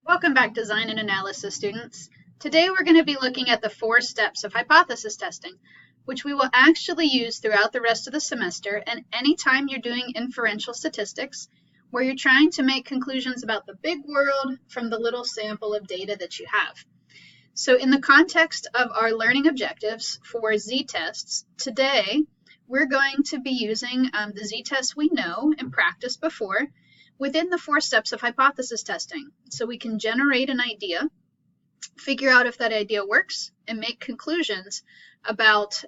Welcome back, design and analysis students. Today we're going to be looking at the 4 steps of hypothesis testing, which we will actually use throughout the rest of the semester and anytime you're doing inferential statistics, where you're trying to make conclusions about the big world from the little sample of data that you have. So in the context of our learning objectives for z-tests, today we're going to be using the z-tests we know and practiced before within the 4 steps of hypothesis testing. So we can generate an idea, figure out if that idea works, and make conclusions about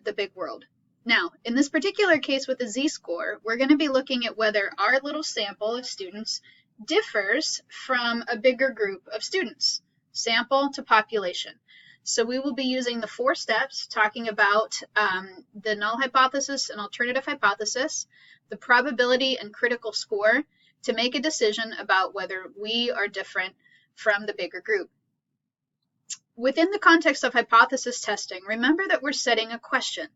the big world. Now, in this particular case with the z-score, we're going to be looking at whether our little sample of students differs from a bigger group of students, sample to population. So we will be using the 4 steps, talking about the null hypothesis and alternative hypothesis, the probability and critical score, to make a decision about whether we are different from the bigger group. Within the context of hypothesis testing, remember that we're setting a question.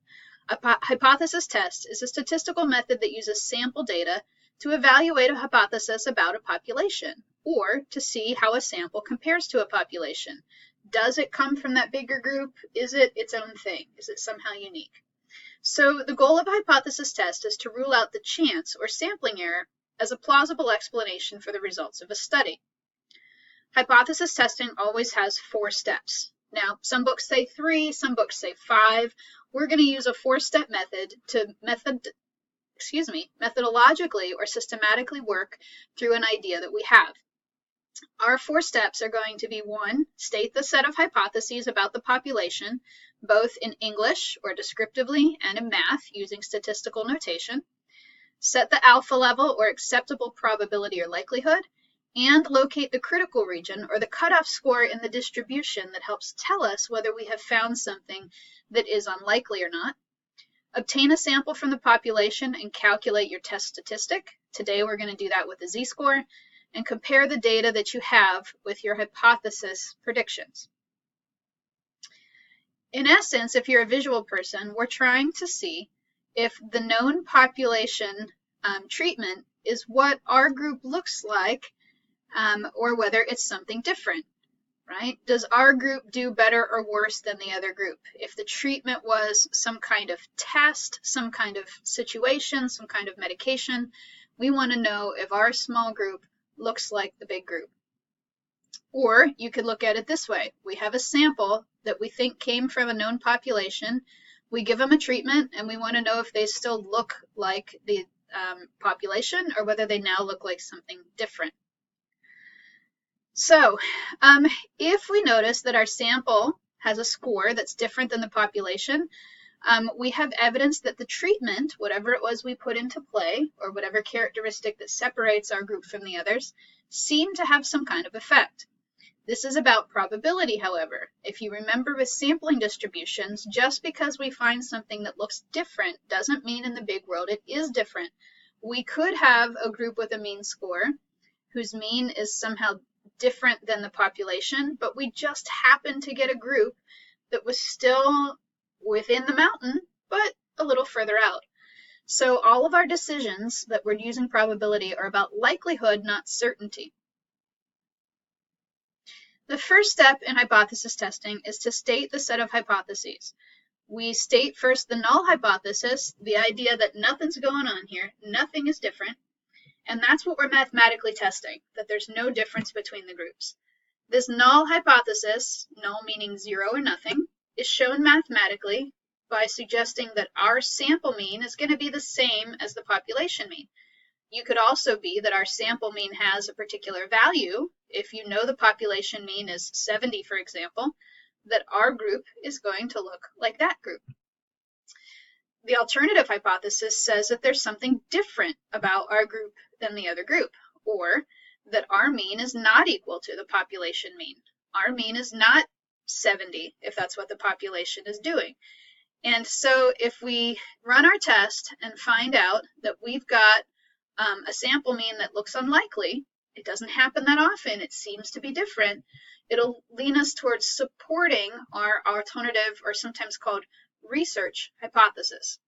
A hypothesis test is a statistical method that uses sample data to evaluate a hypothesis about a population, or to see how a sample compares to a population. Does it come from that bigger group? Is it its own thing? Is it somehow unique? So the goal of a hypothesis test is to rule out the chance or sampling error as a plausible explanation for the results of a study. Hypothesis testing always has 4 steps. Now, some books say 3, some books say 5. We're going to use a 4-step method to methodologically or systematically work through an idea that we have. Our 4 steps are going to be 1, state the set of hypotheses about the population, both in English or descriptively and in math using statistical notation. Set the alpha level or acceptable probability or likelihood, and locate the critical region or the cutoff score in the distribution that helps tell us whether we have found something that is unlikely or not. Obtain a sample from the population and calculate your test statistic. Today we're going to do that with the z-score, and compare the data that you have with your hypothesis predictions. In essence, if you're a visual person, we're trying to see if the known population treatment is what our group looks like, or whether it's something different, right? Does our group do better or worse than the other group? If the treatment was some kind of test, some kind of situation, some kind of medication, we want to know if our small group looks like the big group. Or you could look at it this way. We have a sample that we think came from a known population. We give them a treatment, and we want to know if they still look like the population or whether they now look like something different. So if we notice that our sample has a score that's different than the population, we have evidence that the treatment, whatever it was we put into play, or whatever characteristic that separates our group from the others, seemed to have some kind of effect. This is about probability, however. If you remember with sampling distributions, just because we find something that looks different doesn't mean in the big world it is different. We could have a group with a mean score whose mean is somehow different than the population, but we just happen to get a group that was still within the mountain, but a little further out. So all of our decisions that we're using probability are about likelihood, not certainty. The first step in hypothesis testing is to state the set of hypotheses. We state first the null hypothesis, the idea that nothing's going on here, nothing is different, and that's what we're mathematically testing, that there's no difference between the groups. This null hypothesis, null meaning 0 or nothing, is shown mathematically by suggesting that our sample mean is going to be the same as the population mean. You could also be that our sample mean has a particular value. If you know the population mean is 70, for example, that our group is going to look like that group. The alternative hypothesis says that there's something different about our group than the other group, or that our mean is not equal to the population mean. Our mean is not 70 if that's what the population is doing. And so if we run our test and find out that we've got a sample mean that looks unlikely, it doesn't happen that often, it seems to be different, it'll lean us towards supporting our alternative, or sometimes called research hypothesis.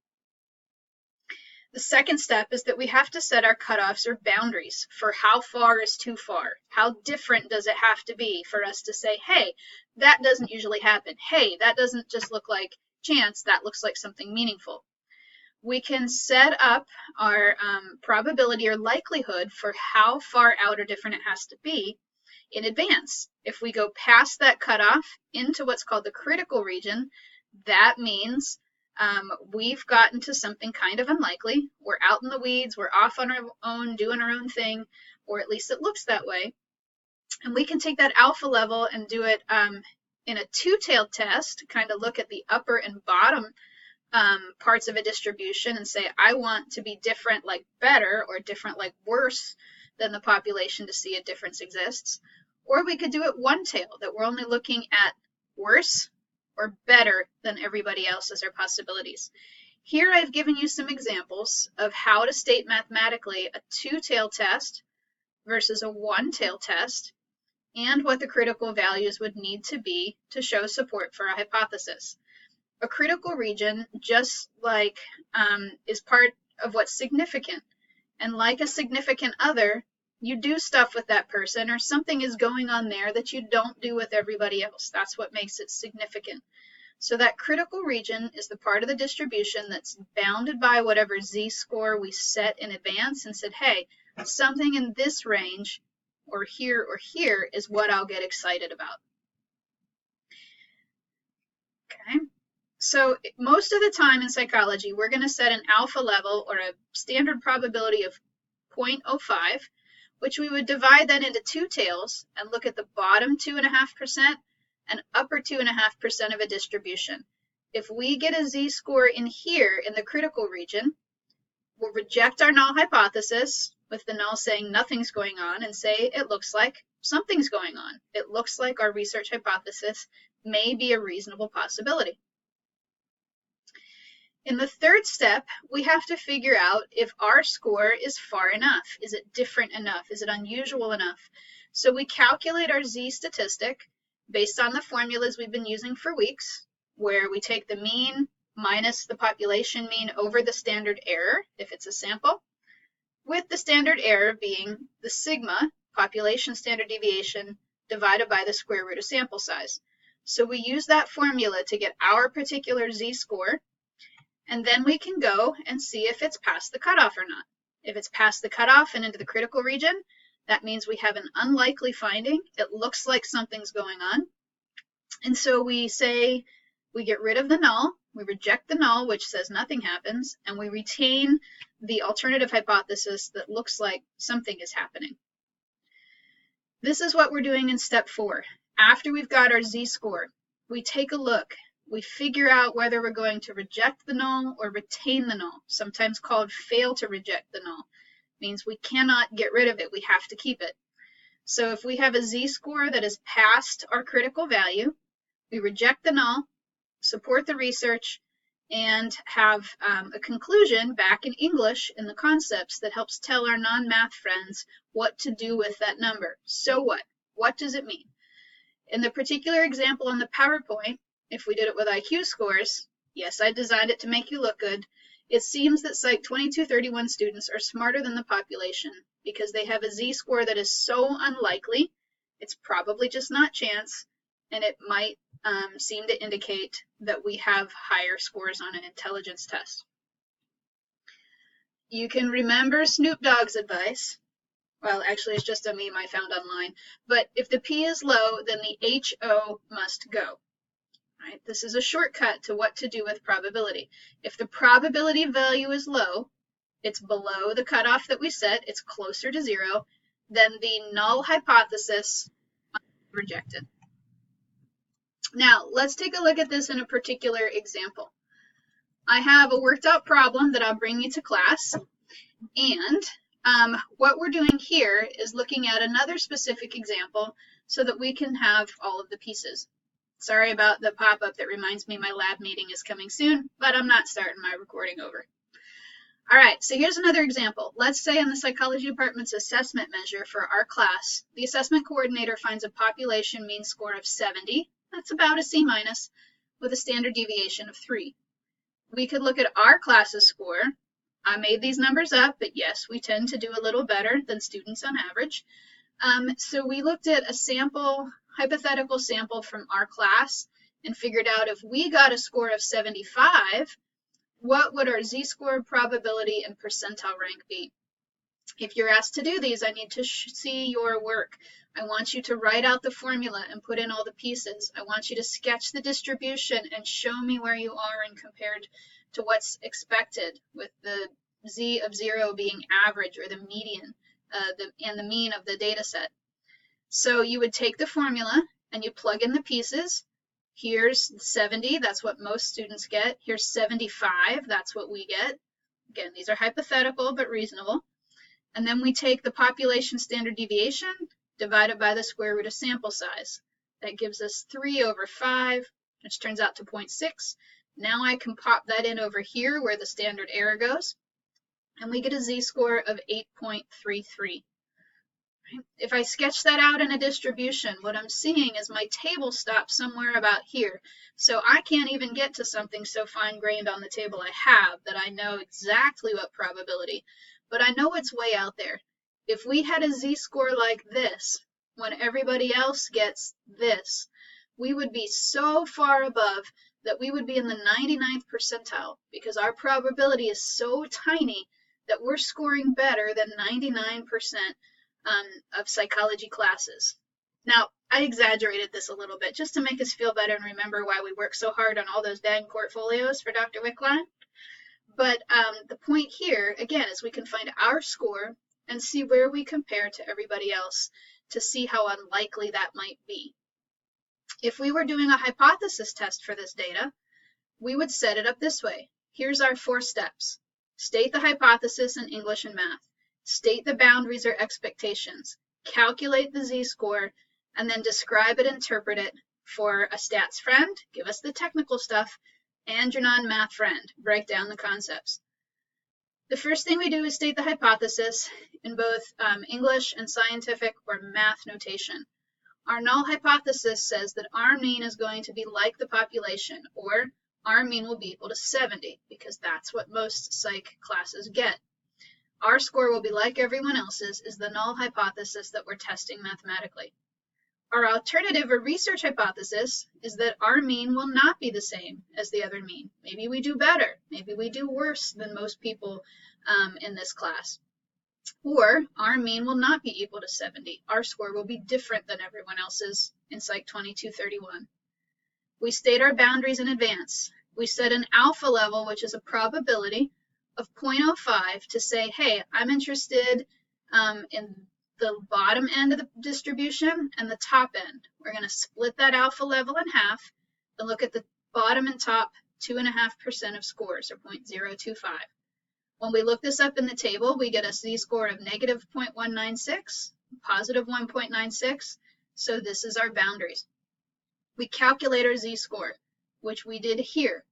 The second step is that we have to set our cutoffs or boundaries for how far is too far. How different does it have to be for us to say, hey, that doesn't usually happen. Hey, that doesn't just look like chance, that looks like something meaningful. We can set up our probability or likelihood for how far out or different it has to be in advance. If we go past that cutoff into what's called the critical region, that means we've gotten to something kind of unlikely. We're out in the weeds, we're off on our own, doing our own thing, or at least it looks that way. And we can take that alpha level and do it in a two-tailed test, kind of look at the upper and bottom parts of a distribution and say, I want to be different like better or different like worse than the population to see a difference exists. Or we could do it one tail, that we're only looking at worse or better than everybody else as our possibilities. Here I've given you some examples of how to state mathematically a two-tail test versus a one-tail test, and what the critical values would need to be to show support for a hypothesis. A critical region, just like is part of what's significant. And like a significant other, you do stuff with that person, or something is going on there that you don't do with everybody else. That's what makes it significant. So that critical region is the part of the distribution that's bounded by whatever z-score we set in advance and said, hey, something in this range or here is what I'll get excited about. Okay. So most of the time in psychology, we're going to set an alpha level or a standard probability of 0.05, which we would divide that into two tails and look at the bottom 2.5% and upper 2.5% of a distribution. If we get a z-score in here in the critical region, we'll reject our null hypothesis with the null saying nothing's going on and say it looks like something's going on. It looks like our research hypothesis may be a reasonable possibility. In the third step, we have to figure out if our score is far enough. Is it different enough? Is it unusual enough? So we calculate our z statistic based on the formulas we've been using for weeks, where we take the mean minus the population mean over the standard error, if it's a sample, with the standard error being the sigma, population standard deviation, divided by the square root of sample size. So we use that formula to get our particular z-score, and then we can go and see if it's past the cutoff or not. If it's past the cutoff and into the critical region, that means we have an unlikely finding. It looks like something's going on. And so we say we get rid of the null, we reject the null, which says nothing happens, and we retain the alternative hypothesis that looks like something is happening. This is what we're doing in step 4. After we've got our z-score, we take a look. We figure out whether we're going to reject the null or retain the null, sometimes called fail to reject the null. It means we cannot get rid of it, we have to keep it. So if we have a z-score that is past our critical value, we reject the null, support the research, and have a conclusion back in English in the concepts that helps tell our non-math friends what to do with that number. So what? What does it mean? In the particular example on the PowerPoint, if we did it with IQ scores, yes, I designed it to make you look good, it seems that Psych 2231 students are smarter than the population because they have a z-score that is so unlikely, it's probably just not chance, and it might seem to indicate that we have higher scores on an intelligence test. You can remember Snoop Dogg's advice. Well, actually, it's just a meme I found online. But if the P is low, then the HO must go. Right? This is a shortcut to what to do with probability. If the probability value is low, it's below the cutoff that we set, it's closer to 0, then the null hypothesis must be rejected. Now, let's take a look at this in a particular example. I have a worked out problem that I'll bring you to class, and what we're doing here is looking at another specific example so that we can have all of the pieces. Sorry about the pop-up that reminds me my lab meeting is coming soon, but I'm not starting my recording over. All right, so here's another example. Let's say in the psychology department's assessment measure for our class, the assessment coordinator finds a population mean score of 70. That's about a C- with a standard deviation of 3. We could look at our class's score I made these numbers up, but yes, we tend to do a little better than students on average. So we looked at a sample, hypothetical sample from our class and figured out if we got a score of 75, what would our z-score, probability, and percentile rank be? If you're asked to do these, I need to see your work. I want you to write out the formula and put in all the pieces. I want you to sketch the distribution and show me where you are and compared to what's expected, with the z of 0 being average or the median and the mean of the data set. So you would take the formula and you plug in the pieces. Here's 70, that's what most students get. Here's 75, that's what we get. Again, these are hypothetical but reasonable. And then we take the population standard deviation divided by the square root of sample size. That gives us 3 over 5, which turns out to 0.6. Now I can pop that in over here where the standard error goes, and we get a z-score of 8.33. If I sketch that out in a distribution, what I'm seeing is my table stops somewhere about here. So I can't even get to something so fine-grained on the table I have that I know exactly what probability, but I know it's way out there. If we had a z-score like this, when everybody else gets this, we would be so far above that we would be in the 99th percentile, because our probability is so tiny that we're scoring better than 99% of psychology classes. Now, I exaggerated this a little bit just to make us feel better and remember why we work so hard on all those dang portfolios for Dr. Wickline. But the point here, again, is we can find our score and see where we compare to everybody else to see how unlikely that might be. If we were doing a hypothesis test for this data, we would set it up this way. Here's our 4 steps. State the hypothesis in English and math. State the boundaries or expectations, calculate the z-score, and then describe it, interpret it for a stats friend, give us the technical stuff, and your non-math friend, break down the concepts. The first thing we do is state the hypothesis in both English and scientific or math notation. Our null hypothesis says that our mean is going to be like the population, or our mean will be equal to 70, because that's what most psych classes get. Our score will be like everyone else's is the null hypothesis that we're testing mathematically. Our alternative or research hypothesis is that our mean will not be the same as the other mean. Maybe we do better. Maybe we do worse than most people in this class. Or our mean will not be equal to 70. Our score will be different than everyone else's in Psych 2231. We state our boundaries in advance. We set an alpha level, which is a probability, of 0.05 to say, hey, I'm interested in the bottom end of the distribution and the top end. We're going to split that alpha level in half and look at the bottom and top 2.5% of scores, or 0.025. When we look this up in the table, we get a z-score of negative 0.196, positive 1.96, so this is our boundaries. We calculate our z-score, which we did here.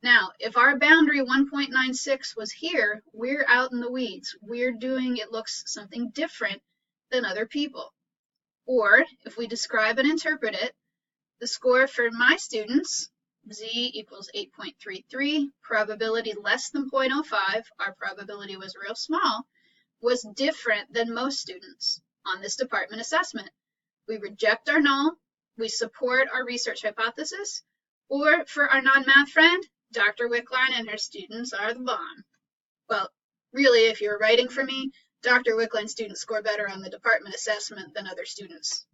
Now, if our boundary 1.96 was here, we're out in the weeds. We're doing, it looks something different than other people. Or if we describe and interpret it, the score for my students, z equals 8.33, probability less than 0.05, our probability was real small, was different than most students on this department assessment. We reject our null, we support our research hypothesis, or for our non-math friend, Dr. Wickline and her students are the bomb. Well, really, if you're writing for me, Dr. Wickline's students score better on the department assessment than other students.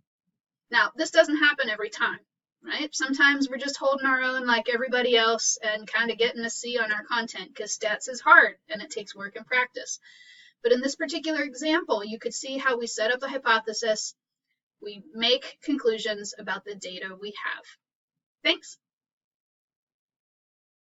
Now, this doesn't happen every time, right? Sometimes we're just holding our own like everybody else and kind of getting a C on our content because stats is hard and it takes work and practice. But in this particular example, you could see how we set up the hypothesis, we make conclusions about the data we have. Thanks.